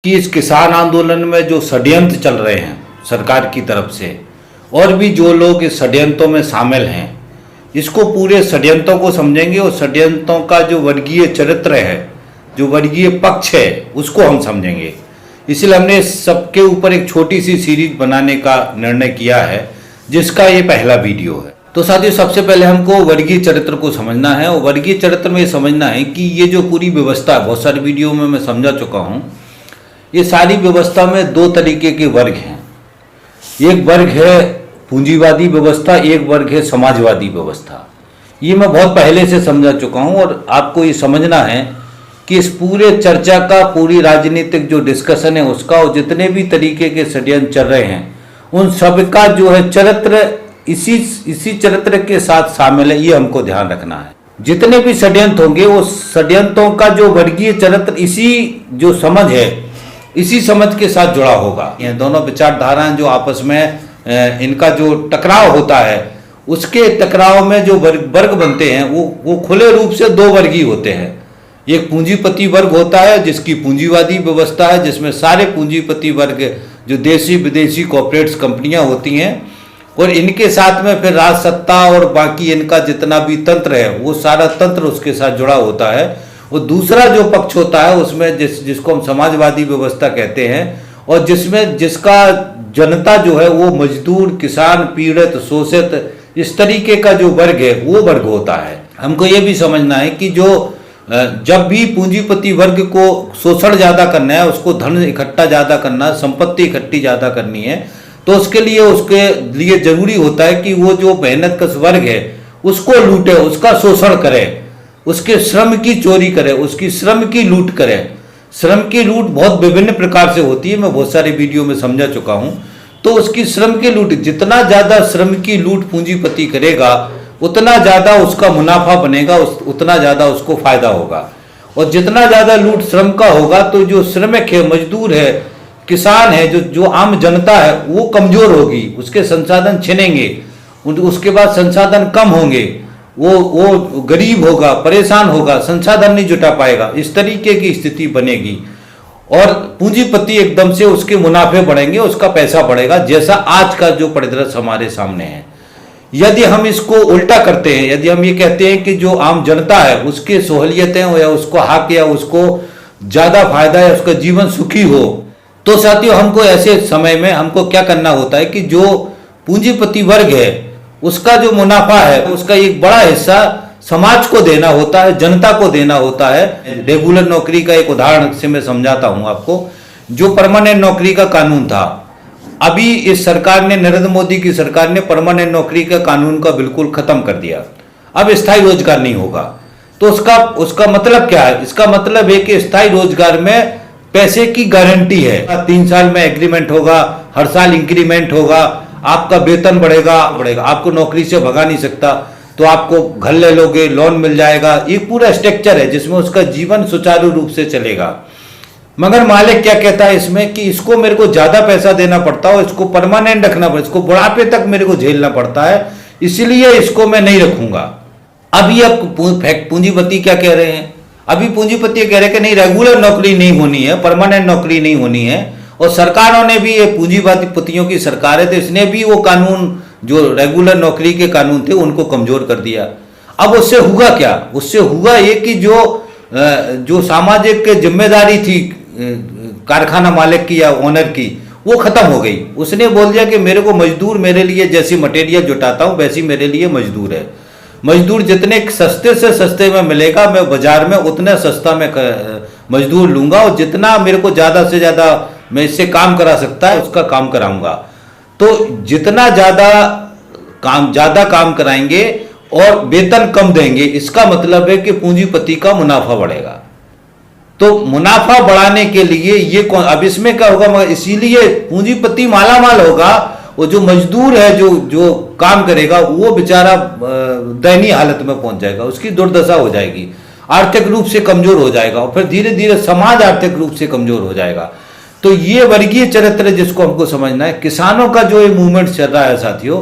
कि इस किसान आंदोलन में जो षड्यंत्र चल रहे हैं सरकार की तरफ से और भी जो लोग इस षड्यंत्रों में शामिल हैं, इसको पूरे षड्यंत्रों को समझेंगे और षड्यंत्रों का जो वर्गीय चरित्र है, जो वर्गीय पक्ष है, उसको हम समझेंगे। इसलिए हमने सबके ऊपर एक छोटी सी सीरीज बनाने का निर्णय किया है, जिसका ये पहला वीडियो है। तो साथियों, सबसे पहले हमको वर्गीय चरित्र को समझना है और वर्गीय चरित्र में ये समझना है कि ये जो पूरी व्यवस्था है, बहुत सारी वीडियो में मैं समझा चुका हूँ, ये सारी व्यवस्था में दो तरीके के वर्ग हैं। एक वर्ग है पूंजीवादी व्यवस्था, एक वर्ग है समाजवादी व्यवस्था। ये मैं बहुत पहले से समझा चुका हूँ और आपको ये समझना है कि इस पूरे चर्चा का, पूरी राजनीतिक जो डिस्कशन है उसका, और जितने भी तरीके के षड्यंत्र चल रहे हैं उन सब का जो है चरित्र इसी चरित्र के साथ शामिल है। ये हमको ध्यान रखना है। जितने भी षड्यंत्र होंगे वो षड्यंत्रों का जो वर्गीय चरित्र, इसी जो समझ है, इसी समझ के साथ जुड़ा होगा। ये दोनों विचारधाराएं जो आपस में इनका जो टकराव होता है, उसके टकराव में जो वर्ग बनते हैं वो खुले रूप से दो वर्गीय होते हैं। एक पूंजीपति वर्ग होता है जिसकी पूंजीवादी व्यवस्था है, जिसमें सारे पूंजीपति वर्ग जो देशी विदेशी कॉर्पोरेट्स कंपनियां होती हैं और इनके साथ में फिर राज सत्ता और बाकी इनका जितना भी तंत्र है वो सारा तंत्र उसके साथ जुड़ा होता है। और दूसरा जो पक्ष होता है उसमें जिसको हम समाजवादी व्यवस्था कहते हैं और जिसका जनता जो है वो मजदूर, किसान, पीड़ित, शोषित, इस तरीके का जो वर्ग है वो वर्ग होता है। हमको ये भी समझना है कि जब भी पूंजीपति वर्ग को शोषण ज़्यादा करना है, उसको धन इकट्ठा ज़्यादा करना, संपत्ति इकट्ठी ज़्यादा करनी है, तो उसके लिए जरूरी होता है कि वो जो मेहनतकश वर्ग है उसको लूटे, उसका शोषण करे, उसके श्रम की चोरी करे, उसकी श्रम की लूट करे। श्रम की लूट बहुत विभिन्न प्रकार से होती है, मैं बहुत सारे वीडियो में समझा चुका हूं। तो उसकी श्रम की लूट, जितना ज्यादा श्रम की लूट पूंजीपति करेगा उतना ज्यादा उसका मुनाफा बनेगा, उतना ज्यादा उसको फायदा होगा। और जितना ज्यादा लूट श्रम का होगा तो जो श्रमिक है, मजदूर है, किसान है, जो आम जनता है वो कमजोर होगी, उसके संसाधन छिनेंगे, उसके बाद संसाधन कम होंगे, वो गरीब होगा, परेशान होगा, संसाधन नहीं जुटा पाएगा, इस तरीके की स्थिति बनेगी और पूंजीपति एकदम से उसके मुनाफे बढ़ेंगे, उसका पैसा बढ़ेगा, जैसा आज का जो परिदृश्य हमारे सामने है। यदि हम इसको उल्टा करते हैं, यदि हम ये कहते हैं कि जो आम जनता है उसकी सहूलियतें हो या उसको हक या उसको ज्यादा फायदा है, उसका जीवन सुखी हो, तो साथियों हमको ऐसे समय में हमको क्या करना होता है कि जो पूंजीपति वर्ग है उसका जो मुनाफा है उसका एक बड़ा हिस्सा समाज को देना होता है, जनता को देना होता है। रेगुलर नौकरी का एक उदाहरण से मैं समझाता हूं आपको। जो परमानेंट नौकरी का कानून था, अभी इस सरकार ने, नरेंद्र मोदी की सरकार ने परमानेंट नौकरी का कानून का बिल्कुल खत्म कर दिया। अब स्थायी रोजगार नहीं होगा। तो उसका मतलब क्या है? इसका मतलब है कि स्थायी रोजगार में पैसे की गारंटी है, 3 साल में एग्रीमेंट होगा, हर साल इंक्रीमेंट होगा, आपका वेतन बढ़ेगा, आपको नौकरी से भगा नहीं सकता, तो आपको घर ले लोगे, लोन मिल जाएगा। ये पूरा स्ट्रक्चर है जिसमें उसका जीवन सुचारू रूप से चलेगा। मगर मालिक क्या कहता है इसमें कि इसको मेरे को ज्यादा पैसा देना पड़ता है, इसको परमानेंट रखना पड़ता है, इसको बुढ़ापे तक मेरे को झेलना पड़ता है, इसलिए इसको मैं नहीं रखूंगा। अभी अब पूंजीपति क्या कह रहे हैं? अभी पूंजीपति कह रहे हैं कि नहीं, रेगुलर नौकरी नहीं होनी है, परमानेंट नौकरी नहीं होनी है। और सरकारों ने भी, ये पूंजीपतियों की सरकार है तो इसने भी वो कानून, जो रेगुलर नौकरी के कानून थे, उनको कमजोर कर दिया। अब उससे हुआ क्या? उससे हुआ ये कि जो सामाजिक जिम्मेदारी थी कारखाना मालिक की या ओनर की, वो खत्म हो गई। उसने बोल दिया कि मेरे को मजदूर, मेरे लिए जैसी मटेरियल जुटाता हूं वैसी मेरे लिए मजदूर है। मजदूर जितने सस्ते से सस्ते में मिलेगा, मैं बाजार में उतने सस्ता में मजदूर लूंगा और जितना मेरे को ज्यादा से ज्यादा मैं इससे काम करा सकता है उसका काम कराऊंगा। तो जितना ज्यादा काम कराएंगे और वेतन कम देंगे, इसका मतलब है कि पूंजीपति का मुनाफा बढ़ेगा। तो मुनाफा बढ़ाने के लिए ये अब इसमें क्या होगा? मगर इसीलिए पूंजीपति मालामाल होगा और जो मजदूर है, जो काम करेगा, वो बेचारा दयनीय हालत में पहुंच जाएगा, उसकी दुर्दशा हो जाएगी, आर्थिक रूप से कमजोर हो जाएगा और फिर धीरे धीरे समाज आर्थिक रूप से कमजोर हो जाएगा। तो ये वर्गीय चरित्र जिसको हमको समझना है। किसानों का जो ये मूवमेंट चल रहा है साथियों,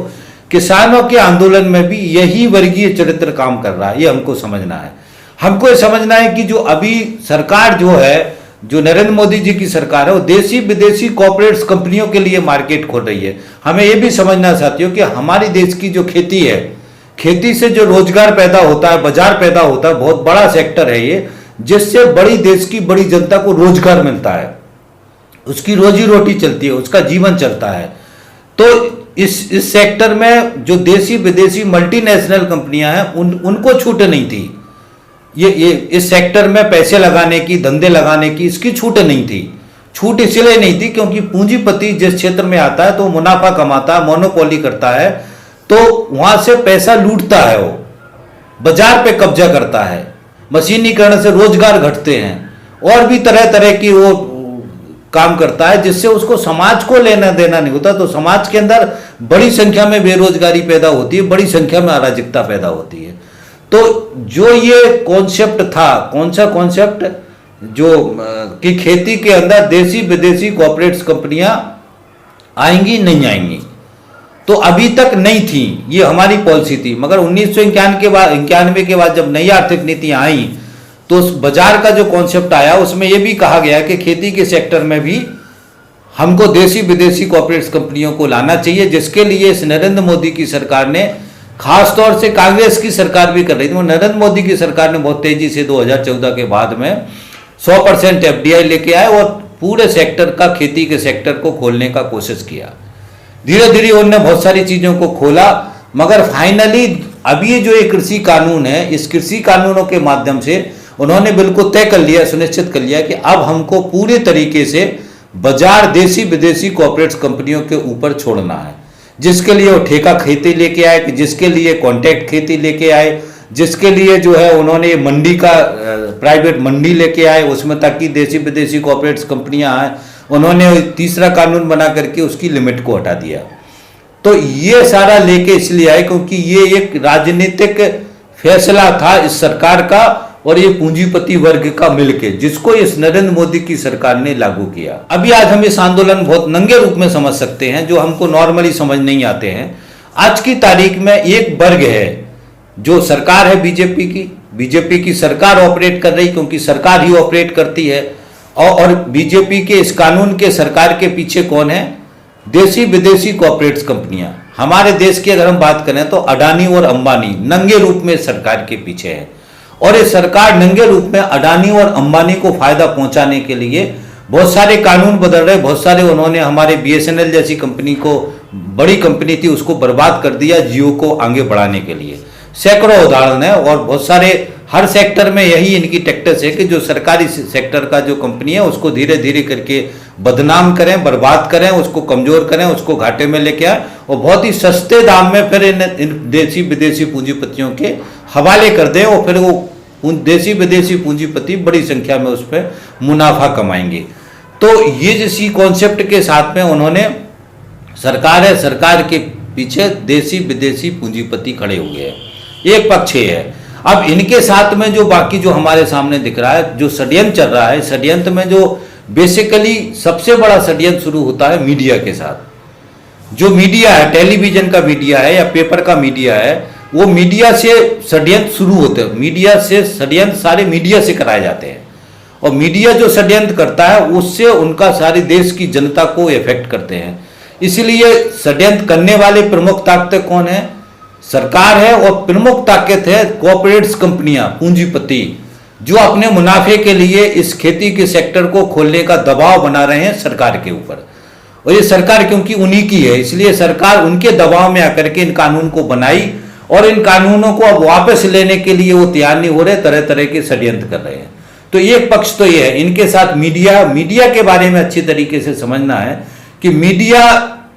किसानों के आंदोलन में भी यही वर्गीय चरित्र काम कर रहा है, ये हमको समझना है। हमको ये समझना है कि जो अभी सरकार जो है जो नरेंद्र मोदी जी की सरकार है वो देसी विदेशी कॉर्पोरेट्स कंपनियों के लिए मार्केट खोल रही है। हमें ये भी समझना साथियों कि हमारी देश की जो खेती है, खेती से जो रोजगार पैदा होता है, बाजार पैदा होता है, बहुत बड़ा सेक्टर है ये, जिससे बड़ी देश की बड़ी जनता को रोजगार मिलता है, उसकी रोजी रोटी चलती है, उसका जीवन चलता है। तो इस सेक्टर में जो देसी विदेशी मल्टीनेशनल कंपनियां हैं उनको छूट नहीं थी। ये इस सेक्टर में पैसे लगाने की, धंधे लगाने की इसकी छूट नहीं थी। छूट इसलिए नहीं थी क्योंकि पूंजीपति जिस क्षेत्र में आता है तो मुनाफा कमाता है, मोनोपोली करता है, तो वहां से पैसा लूटता है, वो बाजार पे कब्जा करता है, मशीनीकरण से रोजगार घटते हैं और भी तरह तरह की वो काम करता है, जिससे उसको समाज को लेना देना नहीं होता। तो समाज के अंदर बड़ी संख्या में बेरोजगारी पैदा होती है, बड़ी संख्या में अराजकता पैदा होती है। तो जो ये कॉन्सेप्ट था, कौन सा कॉन्सेप्ट, जो कि खेती के अंदर देसी विदेशी कॉर्पोरेट्स कंपनियां आएंगी नहीं आएंगी, तो अभी तक नहीं थी, ये हमारी पॉलिसी थी। मगर 1991 के बाद जब नई आर्थिक नीतियां आई तो उस बाजार का जो कॉन्सेप्ट आया उसमें यह भी कहा गया कि खेती के सेक्टर में भी हमको देसी विदेशी कॉर्पोरेट्स कंपनियों को लाना चाहिए, जिसके लिए इस नरेंद्र मोदी की सरकार ने, खास तौर से कांग्रेस की सरकार भी कर रही थी, वो नरेंद्र मोदी की सरकार ने बहुत तेजी से 2014 के बाद में 100% FDI लेके आए और पूरे सेक्टर का, खेती के सेक्टर को खोलने का कोशिश किया। धीरे धीरे उन्होंने बहुत सारी चीजों को खोला, मगर फाइनली अभी ये जो ये कृषि कानून है, इस कृषि कानूनों के माध्यम से उन्होंने बिल्कुल तय कर लिया, सुनिश्चित कर लिया कि अब हमको पूरे तरीके से बाजार देसी विदेशी कॉर्पोरेट्स कंपनियों के ऊपर छोड़ना है, जिसके लिए वो ठेका खेती लेके आए, कि जिसके लिए कॉन्ट्रैक्ट खेती लेके आए, जिसके लिए जो है उन्होंने मंडी का प्राइवेट मंडी लेके आए उसमें, ताकि देसी विदेशी कॉर्पोरेट्स कंपनियां आए। उन्होंने तीसरा कानून बना करके उसकी लिमिट को हटा दिया। तो ये सारा लेके इसलिए आए क्योंकि ये एक राजनीतिक फैसला था इस सरकार का और ये पूंजीपति वर्ग का मिलके, जिसको इस नरेंद्र मोदी की सरकार ने लागू किया। अभी आज हम इस आंदोलन बहुत नंगे रूप में समझ सकते हैं, जो हमको नॉर्मली समझ नहीं आते हैं। आज की तारीख में एक वर्ग है, जो सरकार है बीजेपी की सरकार ऑपरेट कर रही, क्योंकि सरकार ही ऑपरेट करती है। और बीजेपी के इस कानून के, सरकार के पीछे कौन है? देसी विदेशी कॉर्पोरेट्स कंपनियां। हमारे देश की अगर हम बात करें तो अडानी और अंबानी नंगे रूप में सरकार के पीछे है, और ये सरकार नंगे रूप में अडानी और अंबानी को फायदा पहुंचाने के लिए बहुत सारे कानून बदल रहे। बहुत सारे उन्होंने हमारे BSNL जैसी कंपनी को, बड़ी कंपनी थी, उसको बर्बाद कर दिया जियो को आगे बढ़ाने के लिए। सैकड़ों उदाहरण है और बहुत सारे, हर सेक्टर में यही इनकी टैक्टिक्स है कि जो सरकारी सेक्टर का जो कंपनी है उसको धीरे धीरे करके बदनाम करें, बर्बाद करें, उसको कमजोर करें, उसको घाटे में लेके आए और बहुत ही सस्ते दाम में फिर इन देसी विदेशी पूंजीपतियों के हवाले कर दें, और फिर वो देसी विदेशी पूंजीपति बड़ी संख्या में उस पर मुनाफा कमाएंगे। तो ये जिस कॉन्सेप्ट के साथ में उन्होंने, सरकार है, सरकार के पीछे देसी विदेशी पूंजीपति खड़े हुए हैं, एक पक्ष है। अब इनके साथ में जो बाकी जो हमारे सामने दिख रहा है, जो षड्यंत्र चल रहा है, षड्यंत्र में जो बेसिकली सबसे बड़ा षड्यंत्र शुरू होता है मीडिया के साथ। जो मीडिया है, टेलीविजन का मीडिया है या पेपर का मीडिया है, वो मीडिया से षड्यंत्र शुरू होते हैं। मीडिया से षड्यंत्र सारे मीडिया से कराए जाते हैं, और मीडिया जो षड्यंत्र करता है उससे उनका सारे देश की जनता को इफेक्ट करते हैं। इसलिए षड्यंत्र करने वाले प्रमुख ताकतें कौन है? सरकार है, और प्रमुख ताकत है कॉर्पोरेट्स कंपनियां, पूंजीपति, जो अपने मुनाफे के लिए इस खेती के सेक्टर को खोलने का दबाव बना रहे हैं सरकार के ऊपर। और ये सरकार क्योंकि उन्हीं की है, इसलिए सरकार उनके दबाव में आकर के इन कानून को बनाई, और इन कानूनों को अब वापस लेने के लिए वो तैयार नहीं हो रहे, तरह तरह के षड्यंत्र कर रहे हैं। तो एक पक्ष तो ये है, इनके साथ मीडिया के बारे में अच्छी तरीके से समझना है कि मीडिया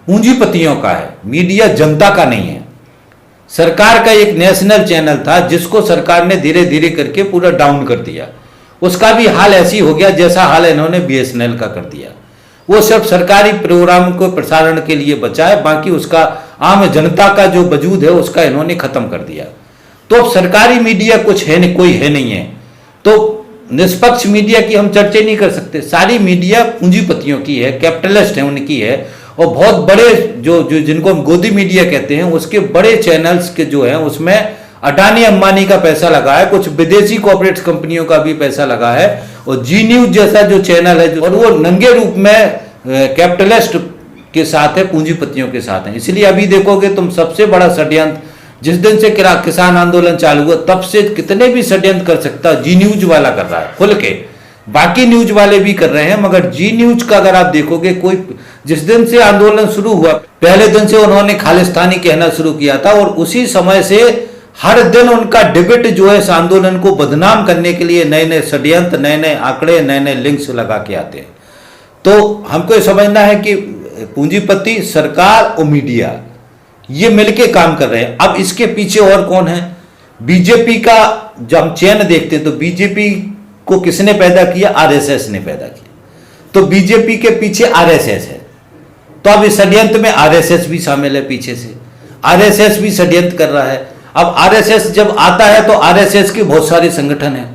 पूंजीपतियों का है, मीडिया जनता का नहीं है। सरकार का एक नेशनल चैनल था जिसको सरकार ने धीरे धीरे करके पूरा डाउन कर दिया। उसका भी हाल ऐसी हो गया जैसा हाल इन्होंने BSNL का कर दिया। वो सिर्फ सरकारी प्रोग्राम को प्रसारण के लिए बचा है, बाकी उसका आम जनता का जो वजूद है उसका इन्होंने खत्म कर दिया। तो अब सरकारी मीडिया कुछ है नहीं, कोई है नहीं है, तो निष्पक्ष मीडिया की हम चर्चा नहीं कर सकते। सारी मीडिया पूंजीपतियों की है, कैपिटलिस्ट है, उनकी है, और बहुत बड़े जो जिनको हम गोदी मीडिया कहते हैं, उसके बड़े चैनल्स के जो है उसमें अडानी अंबानी का पैसा लगा है, कुछ विदेशी कॉर्पोरेट कंपनियों का भी पैसा लगा है, और जी न्यूज जैसा जो चैनल है और वो नंगे रूप में कैपिटलिस्ट के साथ है, पूंजीपतियों के साथ है। इसलिए अभी देखोगे तुम सबसे बड़ा षड्यंत्र जिस दिन से किसान आंदोलन चालू हुआ तब से कितने भी षड्यंत्र कर सकता जी न्यूज वाला कर रहा है खुल के, बाकी न्यूज वाले भी कर रहे हैं, मगर जी न्यूज का अगर आप देखोगे कोई जिस दिन से आंदोलन शुरू हुआ पहले दिन से उन्होंने खालिस्तानी कहना शुरू किया था, और उसी समय से हर दिन उनका डिबेट जो है इस आंदोलन को बदनाम करने के लिए नए नए षड्यंत्र, नए नए आंकड़े, नए नए लिंक्स लगा के आते हैं। तो हमको ये समझना है कि पूंजीपति, सरकार और मीडिया ये मिलके काम कर रहे हैं। अब इसके पीछे और कौन है? बीजेपी का जब हम चयन देखते हैं तो बीजेपी को किसने पैदा किया? आरएसएस ने पैदा किया। तो बीजेपी के पीछे आरएसएस है, तो अब इस षड्यंत्र में आरएसएस भी शामिल है, पीछे से आरएसएस भी षड्यंत्र कर रहा है। अब आरएसएस जब आता है तो आरएसएस के बहुत सारे संगठन हैं,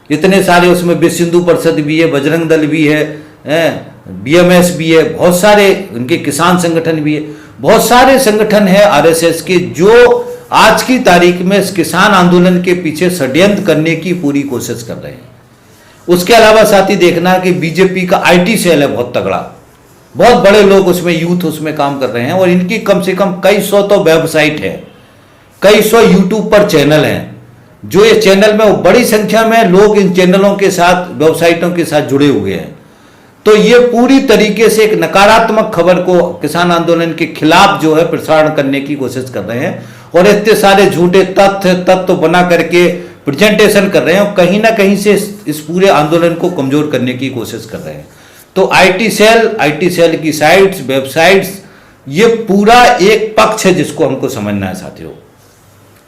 इतने सारे, उसमें विश्व हिंदू परिषद भी है, बजरंग दल भी है, बीएमएस भी है, बहुत सारे उनके किसान संगठन भी है, बहुत सारे संगठन है आरएसएस के जो आज की तारीख में इस किसान आंदोलन के पीछे षड्यंत्र करने की पूरी कोशिश कर रहे हैं। उसके अलावा साथी देखना कि बीजेपी का आईटी सेल है बहुत तगड़ा, बहुत बड़े लोग उसमें, यूथ उसमें काम कर रहे हैं, और इनकी कम से कम कई सौ तो वेबसाइट है, कई सौ यूट्यूब पर चैनल हैं, जो ये चैनल में बड़ी संख्या में लोग इन चैनलों के साथ, वेबसाइटों के साथ जुड़े हुए हैं। तो ये पूरी तरीके से एक नकारात्मक खबर को किसान आंदोलन के खिलाफ जो है प्रसारण करने की कोशिश कर रहे हैं, और इतने सारे झूठे तत्व बना करके प्रेजेंटेशन कर रहे हैं, और कहीं ना कहीं से इस पूरे आंदोलन को कमजोर करने की कोशिश कर रहे हैं। तो आईटी सेल की साइट्स, वेबसाइट्स, ये पूरा एक पक्ष है जिसको हमको समझना है साथियों।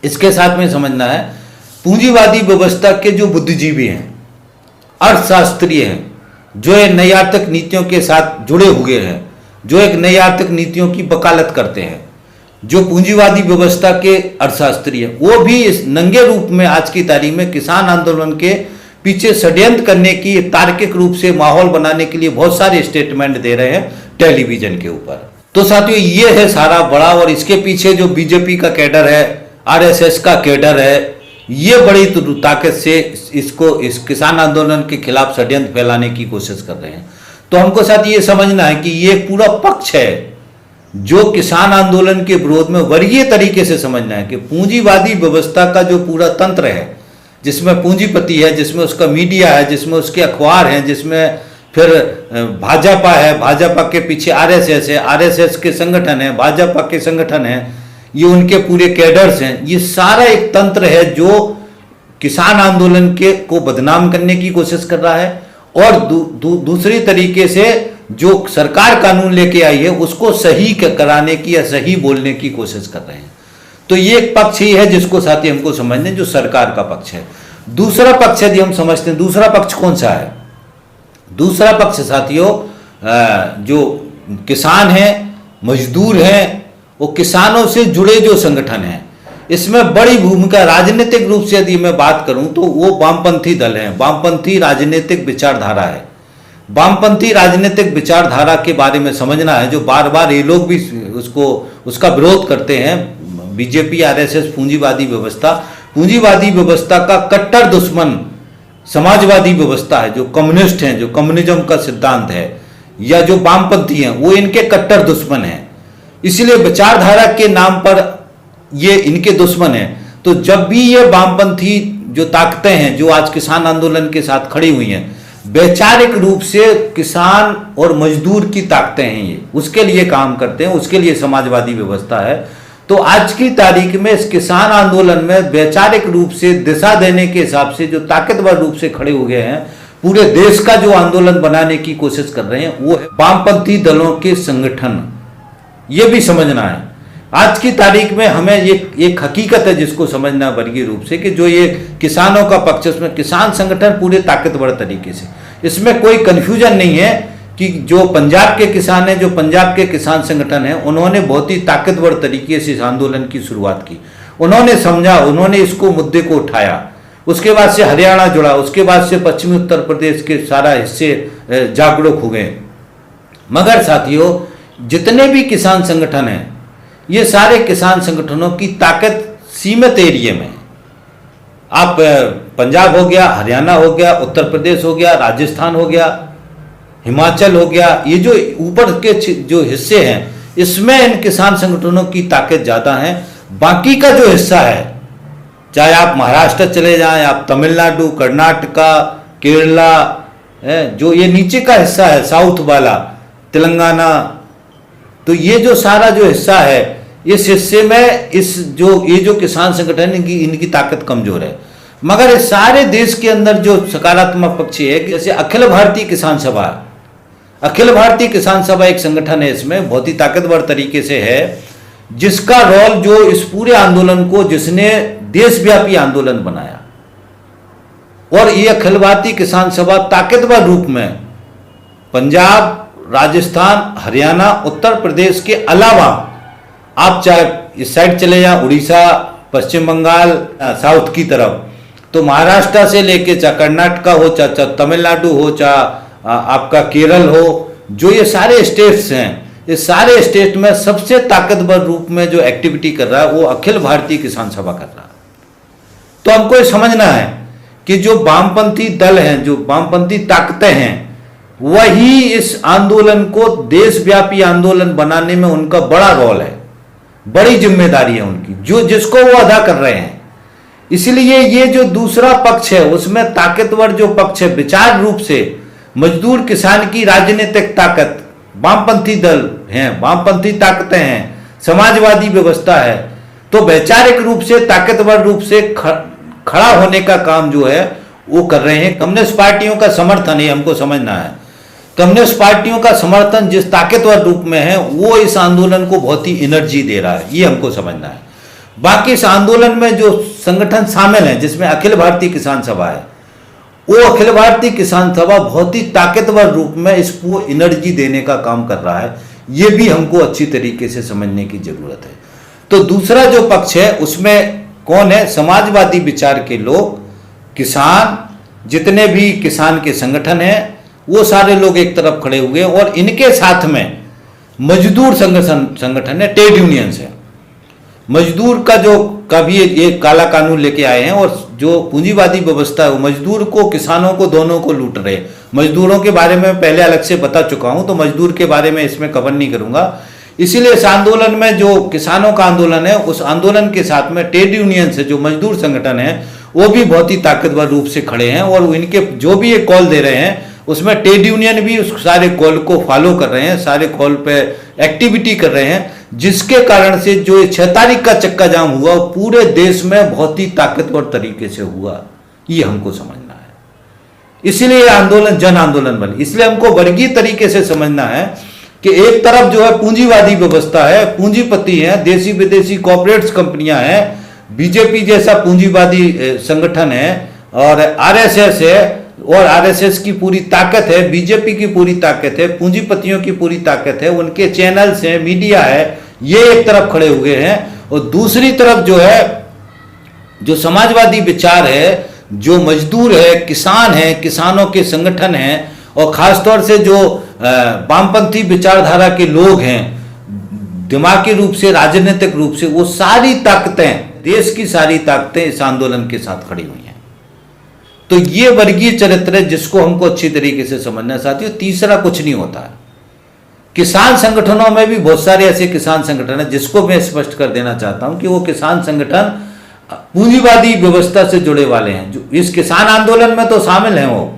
इसके साथ में समझना है पूंजीवादी व्यवस्था के जो बुद्धिजीवी हैं, अर्थशास्त्री हैं, जो ये नई आर्थिक नीतियों के साथ जुड़े हुए हैं, जो एक नई आर्थिक नीतियों की वकालत करते हैं, जो पूंजीवादी व्यवस्था के अर्थशास्त्री हैं, वो भी इस नंगे रूप में आज की तारीख में किसान आंदोलन के पीछे षड्यंत्र करने की, तार्किक रूप से माहौल बनाने के लिए बहुत सारे स्टेटमेंट दे रहे हैं टेलीविजन के ऊपर। तो साथियों ये है सारा बड़ा, और इसके पीछे जो बीजेपी का कैडर है, आरएसएस का कैडर है, ये बड़ी ताकत से इस किसान आंदोलन के खिलाफ षड्यंत्र फैलाने की कोशिश कर रहे हैं। तो हमको साथ ये समझना है कि ये पूरा पक्ष है जो किसान आंदोलन के विरोध में, वर्गीय तरीके से समझना है कि पूंजीवादी व्यवस्था का जो पूरा तंत्र है, जिसमें पूंजीपति है, जिसमें उसका मीडिया है, जिसमें उसके अखबार हैं, जिसमें फिर भाजपा है, भाजपा के पीछे आरएसएस है, आरएसएस के संगठन है, भाजपा के संगठन है, ये उनके पूरे कैडर्स हैं, ये सारा एक तंत्र है जो किसान आंदोलन को बदनाम करने की कोशिश कर रहा है, और दूसरी तरीके से जो सरकार कानून लेके आई है उसको सही कराने की या सही बोलने की कोशिश कर रहे हैं। तो ये एक पक्ष ही है जिसको साथी हमको समझने, जो सरकार का पक्ष है। दूसरा पक्ष यदि हम समझते हैं, दूसरा पक्ष कौन सा है? दूसरा पक्ष साथियों जो किसान हैं, मजदूर हैं, वो किसानों से जुड़े जो संगठन हैं, इसमें बड़ी भूमिका, राजनीतिक रूप से यदि मैं बात करूं तो वो वामपंथी दल हैं, वामपंथी राजनीतिक विचारधारा है। वामपंथी राजनीतिक विचारधारा के बारे में समझना है, जो बार बार ये लोग भी उसका विरोध करते हैं। बीजेपी, आरएसएस, पूंजीवादी व्यवस्था का कट्टर दुश्मन समाजवादी व्यवस्था है, जो कम्युनिस्ट हैं, जो कम्युनिज्म का सिद्धांत है, या जो वामपंथी हैं, वो इनके कट्टर दुश्मन हैं। इसलिए विचारधारा के नाम पर ये इनके दुश्मन हैं। तो जब भी ये वामपंथी जो ताकतें हैं जो आज किसान आंदोलन के साथ खड़ी हुई हैं, वैचारिक रूप से किसान और मजदूर की ताकतें हैं, ये उसके लिए काम करते हैं, उसके लिए समाजवादी व्यवस्था है। तो आज की तारीख में इस किसान आंदोलन में वैचारिक रूप से दिशा देने के हिसाब से जो ताकतवर रूप से खड़े हो गए हैं, पूरे देश का जो आंदोलन बनाने की कोशिश कर रहे हैं, वो है वामपंथी दलों के संगठन। ये भी समझना है। आज की तारीख में हमें ये एक हकीकत है जिसको समझना वर्गीय रूप से, कि जो ये किसानों का पक्ष, उसमें किसान संगठन पूरे ताकतवर तरीके से, इसमें कोई कंफ्यूजन नहीं है कि जो पंजाब के किसान हैं, जो पंजाब के किसान संगठन हैं, उन्होंने बहुत ही ताकतवर तरीके से इस आंदोलन की शुरुआत की। उन्होंने समझा, उन्होंने इसको मुद्दे को उठाया, उसके बाद से हरियाणा जुड़ा, उसके बाद से पश्चिमी उत्तर प्रदेश के सारा हिस्से जागरूक हो गए। मगर साथियों, जितने भी किसान संगठन हैं, ये सारे किसान संगठनों की ताकत सीमित एरिया में। आप पंजाब हो गया, हरियाणा हो गया, उत्तर प्रदेश हो गया, राजस्थान हो गया, हिमाचल हो गया, ये जो ऊपर के जो हिस्से हैं इसमें इन किसान संगठनों की ताकत ज़्यादा है। बाकी का जो हिस्सा है, चाहे आप महाराष्ट्र चले जाएं, आप तमिलनाडु, कर्नाटका, केरला, जो ये नीचे का हिस्सा है साउथ वाला, तेलंगाना, तो ये जो सारा जो हिस्सा है, इस हिस्से में ये जो किसान संगठन इनकी ताकत कमजोर है। मगर इस सारे देश के अंदर जो सकारात्मक पक्ष है कि जैसे अखिल भारतीय किसान सभा, अखिल भारतीय किसान सभा एक संगठन है, इसमें बहुत ही ताकतवर तरीके से है, जिसका रोल जो इस पूरे आंदोलन को, जिसने देशव्यापी आंदोलन बनाया, और ये अखिल भारतीय किसान सभा ताकतवर रूप में पंजाब, राजस्थान, हरियाणा, उत्तर प्रदेश के अलावा आप चाहे इस साइड चले जाएं, उड़ीसा, पश्चिम बंगाल, साउथ की तरफ, तो महाराष्ट्र से लेके चाहे कर्नाटका हो, चाहे तमिलनाडु हो, चाहे आपका केरल हो, जो ये सारे स्टेट्स हैं, इस सारे स्टेट में सबसे ताकतवर रूप में जो एक्टिविटी कर रहा है वो अखिल भारतीय किसान सभा कर रहा है। तो हमको ये समझना है कि जो वामपंथी दल हैं, जो वामपंथी ताकतें हैं, वही इस आंदोलन को देशव्यापी आंदोलन बनाने में उनका बड़ा रोल है, बड़ी जिम्मेदारी है उनकी, जिसको वो अदा कर रहे हैं। इसलिए ये जो दूसरा पक्ष है उसमें ताकतवर जो पक्ष है, विचार रूप से मजदूर किसान की राजनीतिक ताकत, वामपंथी दल हैं, वामपंथी ताकतें हैं, समाजवादी व्यवस्था है, तो वैचारिक रूप से ताकतवर रूप से खड़ा होने का काम जो है वो कर रहे हैं। कम्युनिस्ट पार्टियों का समर्थन है, हमको समझना है, कम्युनिस्ट पार्टियों का समर्थन जिस ताकतवर रूप में है वो इस आंदोलन को बहुत ही एनर्जी दे रहा है, ये हमको समझना है। बाकी इस आंदोलन में जो संगठन शामिल हैं, जिसमें अखिल भारतीय किसान सभा है, वो अखिल भारतीय किसान सभा बहुत ही ताकतवर रूप में इसको एनर्जी देने का काम कर रहा है, ये भी हमको अच्छी तरीके से समझने की जरूरत है। तो दूसरा जो पक्ष है उसमें कौन है? समाजवादी विचार के लोग, किसान, जितने भी किसान के संगठन हैं वो सारे लोग एक तरफ खड़े हुए, और इनके साथ में मजदूर संगठन है, ट्रेड यूनियंस है। मजदूर का जो कभी ये काला कानून लेके आए हैं, और जो पूंजीवादी व्यवस्था है वो मजदूर को, किसानों को, दोनों को लूट रहे। मजदूरों के बारे में पहले अलग से बता चुका हूं, तो मजदूर के बारे में इसमें कवर नहीं करूंगा। इसीलिए इस आंदोलन में जो किसानों का आंदोलन है, उस आंदोलन के साथ में ट्रेड यूनियन से जो मजदूर संगठन है वो भी बहुत ही ताकतवर रूप से खड़े हैं, और इनके जो भी ये कॉल दे रहे हैं उसमें ट्रेड यूनियन भी उस सारे कॉल को फॉलो कर रहे हैं, सारे कॉल पे एक्टिविटी कर रहे हैं, जिसके कारण से जो 6 तारीख का चक्का जाम हुआ वो पूरे देश में बहुत ही ताकतवर तरीके से हुआ, ये हमको समझना है। इसलिए आंदोलन जन आंदोलन बने। इसलिए हमको वर्गीय तरीके से समझना है कि एक तरफ जो है पूंजीवादी व्यवस्था है, पूंजीपति हैं, देशी विदेशी कॉर्पोरेट्स कंपनियां हैं, बीजेपी जैसा पूंजीवादी संगठन है, और आरएसएस है, और आरएसएस की पूरी ताकत है, बीजेपी की पूरी ताकत है, पूंजीपतियों की पूरी ताकत है, उनके चैनल्स हैं, मीडिया है, ये एक तरफ खड़े हुए हैं, और दूसरी तरफ जो है जो समाजवादी विचार है, जो मजदूर है, किसान है, किसानों के संगठन हैं, और खासतौर से जो वामपंथी विचारधारा के लोग हैं, दिमागी रूप से, राजनीतिक रूप से, वो सारी ताकतें, देश की सारी ताकतें इस आंदोलन के साथ खड़ी हुई हैं। तो ये वर्गीय चरित्र है जिसको हमको अच्छी तरीके से समझना है साथियों। तीसरा कुछ नहीं होता है। किसान संगठनों में भी बहुत सारे ऐसे किसान संगठन हैं, जिसको मैं स्पष्ट कर देना चाहता हूं कि वो किसान संगठन पूंजीवादी व्यवस्था से जुड़े वाले हैं। जो इस किसान आंदोलन में तो शामिल हैं, वो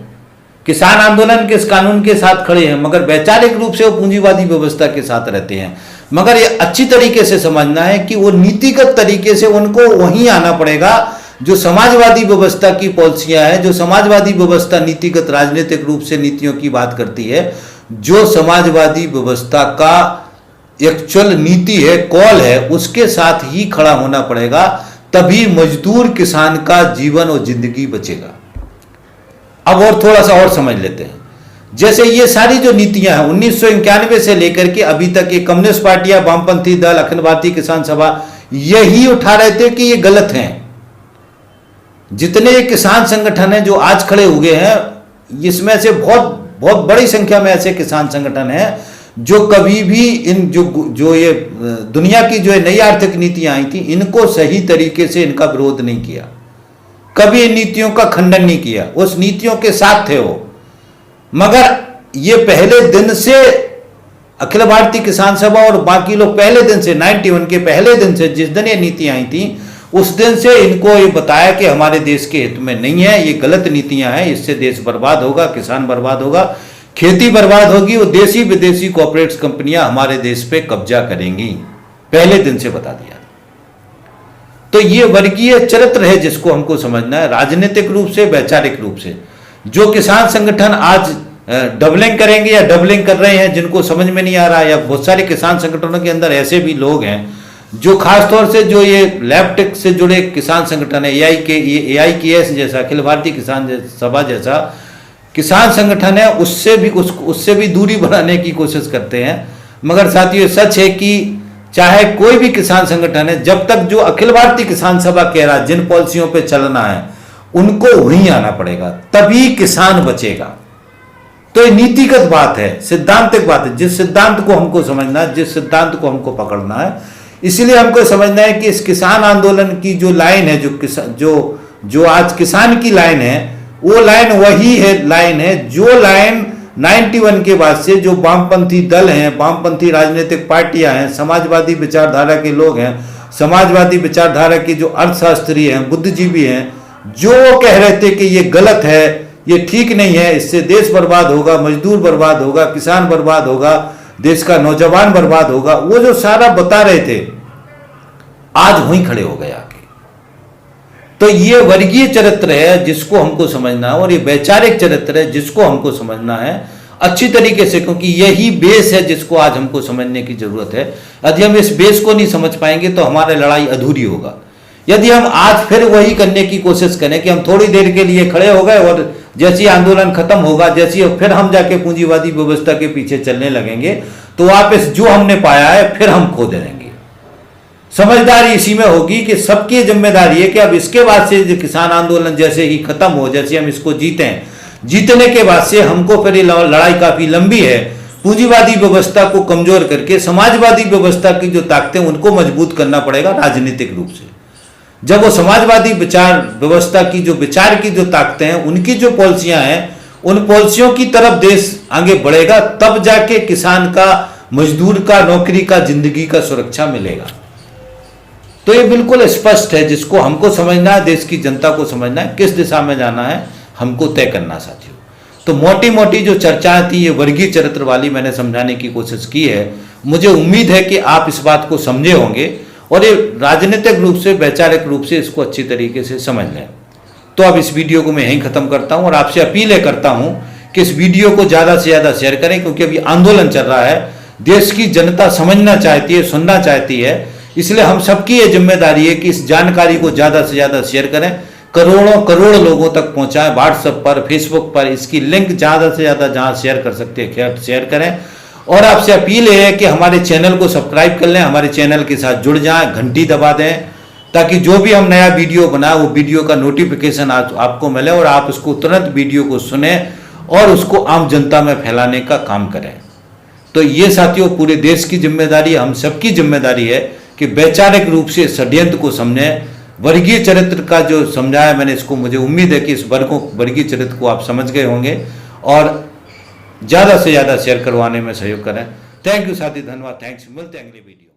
किसान आंदोलन के इस कानून के साथ खड़े हैं, मगर वैचारिक रूप से वो पूंजीवादी व्यवस्था के साथ रहते हैं। मगर ये अच्छी तरीके से समझना है कि वो नीतिगत तरीके से उनको वहीं आना पड़ेगा जो समाजवादी व्यवस्था की पॉलिसियां हैं, जो समाजवादी व्यवस्था नीतिगत राजनीतिक रूप से नीतियों की बात करती है, जो समाजवादी व्यवस्था का एक्चुअल नीति है, कॉल है, उसके साथ ही खड़ा होना पड़ेगा, तभी मजदूर किसान का जीवन और जिंदगी बचेगा। अब और थोड़ा सा और समझ लेते हैं। जैसे ये सारी जो नीतियां हैं 1991 से लेकर के अभी तक ये कम्युनिस्ट पार्टियां, वामपंथी दल, अखिल भारतीय किसान सभा यही उठा रहे थे कि ये गलत हैं। जितने किसान संगठन हैं जो आज खड़े हुए हैं, इसमें से बहुत बहुत बड़ी संख्या में ऐसे किसान संगठन हैं जो कभी भी इन जो ये दुनिया की जो नई आर्थिक नीतियां आई थी, इनको सही तरीके से इनका विरोध नहीं किया, कभी इन नीतियों का खंडन नहीं किया, उस नीतियों के साथ थे वो। मगर ये पहले दिन से अखिल भारतीय किसान सभा और बाकी लोग पहले दिन से 91 के पहले दिन से जिस दिन ये नीतियां आई थी उस दिन से इनको ये बताया कि हमारे देश के हित में नहीं है, ये गलत नीतियां हैं, इससे देश बर्बाद होगा, किसान बर्बाद होगा, खेती बर्बाद होगी, वो देशी विदेशी कॉर्पोरेट कंपनियां हमारे देश पे कब्जा करेंगी, पहले दिन से बता दिया। तो ये वर्गीय चरित्र है जिसको हमको समझना है, राजनीतिक रूप से, वैचारिक रूप से। जो किसान संगठन आज डबलिंग करेंगे या डबलिंग कर रहे हैं, जिनको समझ में नहीं आ रहा, या बहुत सारे किसान संगठनों के अंदर ऐसे भी लोग हैं जो खासतौर से जो ये लेफ्ट से जुड़े किसान संगठन है, AIKS जैसा, अखिल भारतीय किसान सभा जैसा किसान संगठन है, उससे भी दूरी बनाने की कोशिश करते हैं। मगर साथियों, सच है कि चाहे कोई भी किसान संगठन है, जब तक जो अखिल भारतीय किसान सभा कह रहा है जिन पॉलिसियों पे चलना है उनको वहीं आना पड़ेगा, तभी किसान बचेगा। तो ये नीतिगत बात है, सिद्धांतिक बात है, जिस सिद्धांत को हमको समझना है, जिस सिद्धांत को हमको पकड़ना है। इसलिए हमको समझना है कि इस किसान आंदोलन की जो लाइन है, जो आज किसान की लाइन है, वो लाइन वही लाइन है जो लाइन 91 के बाद से जो वामपंथी दल हैं, वामपंथी राजनीतिक पार्टियां हैं, समाजवादी विचारधारा के लोग हैं, समाजवादी विचारधारा के जो अर्थशास्त्री हैं, बुद्धिजीवी हैं, जो कह रहे थे कि ये गलत है, ये ठीक नहीं है, इससे देश बर्बाद होगा, मजदूर बर्बाद होगा, किसान बर्बाद होगा, देश का नौजवान बर्बाद होगा, वो जो सारा बता रहे थे, आज वहीं खड़े हो गए आके। तो ये वर्गीय चरित्र है जिसको हमको समझना है, और ये वैचारिक चरित्र है जिसको हमको समझना है अच्छी तरीके से, क्योंकि यही बेस है जिसको आज हमको समझने की जरूरत है। यदि हम इस बेस को नहीं समझ पाएंगे तो हमारी लड़ाई अधूरी होगा। यदि हम आज फिर वही करने की कोशिश करें कि हम थोड़ी देर के लिए खड़े हो गए और जैसे आंदोलन खत्म होगा, जैसे फिर हम जाके पूंजीवादी व्यवस्था के पीछे चलने लगेंगे, तो वापस जो हमने पाया है फिर हम खो देंगे। समझदारी इसी में होगी कि सबकी जिम्मेदारी है कि अब इसके बाद से जो किसान आंदोलन जैसे ही खत्म हो, जैसे हम इसको जीतें, जीतने के बाद से हमको फिर ये लड़ाई काफी लंबी है, पूंजीवादी व्यवस्था को कमजोर करके समाजवादी व्यवस्था की जो ताकतें उनको मजबूत करना पड़ेगा राजनीतिक रूप से। जब वो समाजवादी विचार व्यवस्था की जो विचार की जो ताकतें हैं, उनकी जो पॉलिसियां हैं, उन पॉलिसियों की तरफ देश आगे बढ़ेगा, तब जाके किसान का, मजदूर का, नौकरी का, जिंदगी का सुरक्षा मिलेगा। तो ये बिल्कुल स्पष्ट है, जिसको हमको समझना है, देश की जनता को समझना है, किस दिशा में जाना है हमको तय करना साथियों। तो मोटी मोटी जो चर्चाएं थी ये वर्गीय चरित्र वाली मैंने समझाने की कोशिश की है। मुझे उम्मीद है कि आप इस बात को समझे होंगे और ये राजनीतिक रूप से, वैचारिक रूप से इसको अच्छी तरीके से समझ लें। तो अब इस वीडियो को मैं यहीं खत्म करता हूं और आपसे अपील करता हूं कि इस वीडियो को ज्यादा से ज्यादा शेयर करें, क्योंकि अभी आंदोलन चल रहा है, देश की जनता समझना चाहती है, सुनना चाहती है। इसलिए हम सबकी ये जिम्मेदारी है कि इस जानकारी को ज्यादा से ज्यादा शेयर करें, करोड़ों करोड़ लोगों तक पहुंचाएं, व्हाट्सएप पर, फेसबुक पर इसकी लिंक ज्यादा से ज्यादा जहां शेयर कर सकते हैं शेयर करें। और आपसे अपील है कि हमारे चैनल को सब्सक्राइब कर लें, हमारे चैनल के साथ जुड़ जाएं, घंटी दबा दें, ताकि जो भी हम नया वीडियो बनाए वो वीडियो का नोटिफिकेशन आपको मिले और आप उसको तुरंत वीडियो को सुने और उसको आम जनता में फैलाने का काम करें। तो ये साथियों पूरे देश की जिम्मेदारी, हम सबकी जिम्मेदारी है कि वैचारिक रूप से षड्यंत्र को समझें। वर्गीय चरित्र का जो समझाया मैंने, इसको मुझे उम्मीद है कि इस वर्गीय चरित्र को आप समझ गए होंगे और ज़्यादा से ज़्यादा शेयर करवाने में सहयोग करें। थैंक यू साथी, धन्यवाद, थैंक्स। मिलते हैं अगले वीडियो।